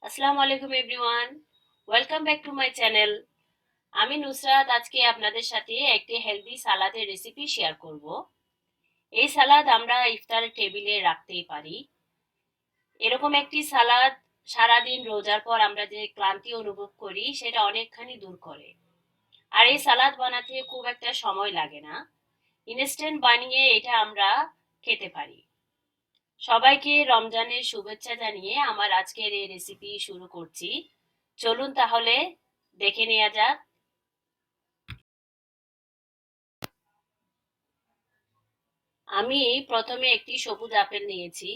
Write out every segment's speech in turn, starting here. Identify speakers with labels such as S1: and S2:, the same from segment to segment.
S1: আসসালামু আলাইকুম everyone, welcome back to my channel. আমি নুসরাত আজকে আপনাদের সাথে একটি হেলদি সালাদের রেসিপি শেয়ার করব। এই সালাদ আমরা ইফতারের টেবিলে রাখতেই পারি। এরকম একটি সালাদ সারাদিন রোজার পর আমরা যে ক্লান্তি অনুভব করি সেটা অনেকখানি দূর করে। আর এই সালাদ বানাতে খুব একটা সময় লাগে না, ইনস্ট্যান্ট বানিয়ে এটা আমরা খেতে পারি। সবাইকে রমজানের শুভেচ্ছা জানিয়ে আমার আজকের এই রেসিপি শুরু করছি। চলুন তাহলে দেখে নেওয়া যাক। আমি প্রথমে একটি সবুজ আপেল নিয়েছি।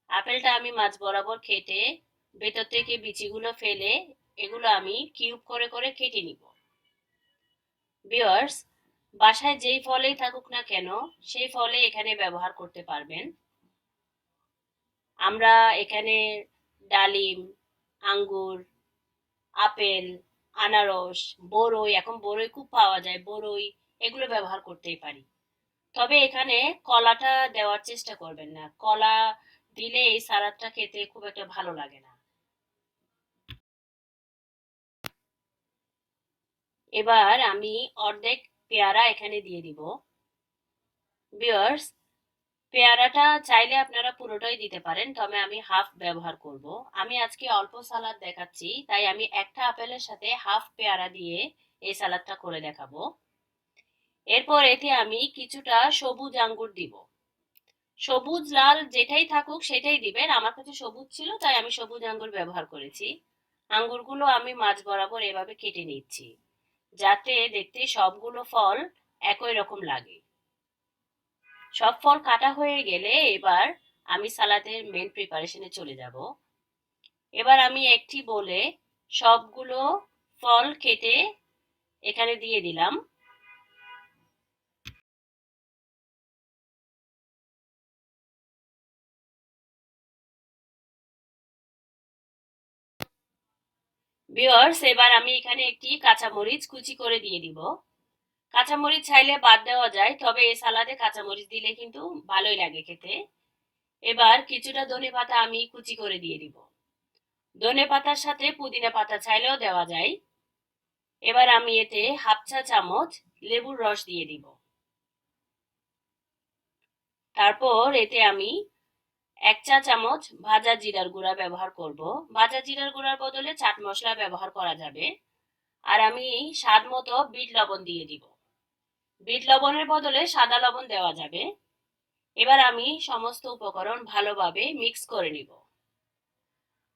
S1: আপেলটা আমি মাঝ বরাবর কেটে ভেতর থেকে বিচিগুলো ফেলে এগুলো আমি কিউব করে করে কেটে নিব। ভিউয়ার্স, বাসায় যেই ফলেই থাকুক না কেন সেই ফলে এখানে ব্যবহার করতে পারবেন। আমরা এখানে ডালিম, আঙ্গুর, আপেল, আনারস, বরই, এখন বরই খুব পাওয়া যায়, বরই এগুলো ব্যবহার করতেই পারি। তবে এখানে কলাটা দেওয়ার চেষ্টা করবেন না, কলা দিলে এই সালাদটা খেতে খুব একটা ভালো লাগে না। এবার আমি অর্ধেক পেয়ারা এখানে দিয়ে দিব। ভিউয়ার্স, পেয়ারাটা চাইলে আপনারা পুরোটাই দিতে পারেন, তবে আমি হাফ ব্যবহার করব। আমি আজকে অল্প সালাদ দেখাচ্ছি, তাই আমি একটা আপেলের সাথে হাফ পেয়ারা দিয়ে এই সালাদটা করে দেখাবো। এরপর এতে আমি কিছুটা সবুজ আঙ্গুর দিব। সবুজ লাল যেটাই থাকুক সেটাই দিবেন, আমার কাছে সবুজ ছিল তাই আমি সবুজ আঙ্গুর ব্যবহার করেছি। আঙ্গুরগুলো আমি মাঝ বরাবর এভাবে কেটে নিচ্ছি, যাতে দেখতে সবগুলো ফল একই রকম লাগে। সব ফল কাটা হয়ে গেলে এবার আমি সালাদের মেন প্রিপারেশনে চলে যাব। এবার আমি একটি বলে সবগুলো ফল কেটে এখানে দিয়ে দিলাম। ভিউয়ার্স, এবার আমি এখানে একটি কাঁচামরিচ কুচি করে দিয়ে দিব। কাঁচামরিচ চাইলে বাদ দেওয়া যায়, তবে এই সালাদে কাঁচামরিচ দিলে কিন্তু ভালোই লাগে খেতে। এবার কিছুটা ধনেপাতা আমি কুচি করে দিয়ে দিব। ধনেপাতার সাথে পুদিনা পাতা চাইলেও দেওয়া যায়। এবার আমি এতে হাফ চা চামচ লেবুর রস দিয়ে দিব। তারপর এতে আমি 1 চা চামচ ভাজা জিরার গুঁড়া ব্যবহার করব। ভাজা জিরার গুঁড়ার বদলে চাট মশলা ব্যবহার করা যাবে। আর আমি স্বাদ মতো বিট লবণ দিয়ে দিব। বিট লবণের বদলে সাদা লবণ দেওয়া যাবে। এবার আমি সমস্ত উপকরণ ভালোভাবে মিক্স করে নিব।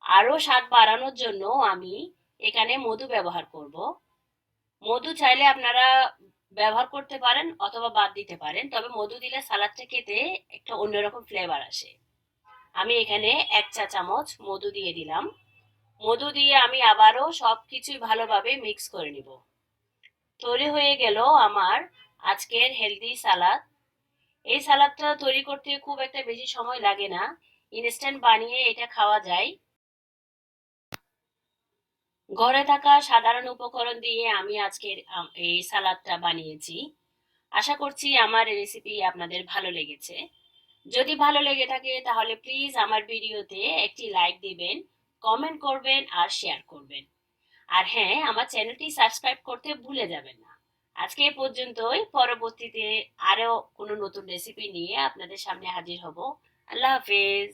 S1: আরো স্বাদ বাড়ানোর জন্য আমি এখানে মধু ব্যবহার করব। মধু চাইলে আপনারা ব্যবহার করতে পারেন অথবা বাদ দিতে পারেন, তবে মধু দিলে সালাদটা খেতে একটা অন্যরকম ফ্লেভার আসে। আমি এখানে 1 চা চামচ মধু দিয়ে দিলাম। মধু দিয়ে আমি আবারও সবকিছুই ভালোভাবে মিক্স করে নিব। তৈরি হয়ে গেল আমার আজকের হেলদি সালাদ। এই সালাদটা তৈরি করতে খুব একটা বেশি সময় লাগে না, ইনস্ট্যান্ট বানিয়ে এটা খাওয়া যায়। ঘরে থাকা সাধারণ উপকরণ দিয়ে আমি আজকের এই সালাদটা বানিয়েছি। আশা করছি আমার রেসিপি আপনাদের ভালো লেগেছে। যদি ভালো লেগে থাকে তাহলে প্লিজ আমার ভিডিওতে একটি লাইক দিবেন, কমেন্ট করবেন আর শেয়ার করবেন। আর হ্যাঁ, আমার চ্যানেলটি সাবস্ক্রাইব করতে ভুলে যাবেন না। আজকে এ পর্যন্তই, পরবর্তীতে আরো কোনো নতুন রেসিপি নিয়ে আপনাদের সামনে হাজির হব। আল্লাহ হাফেজ।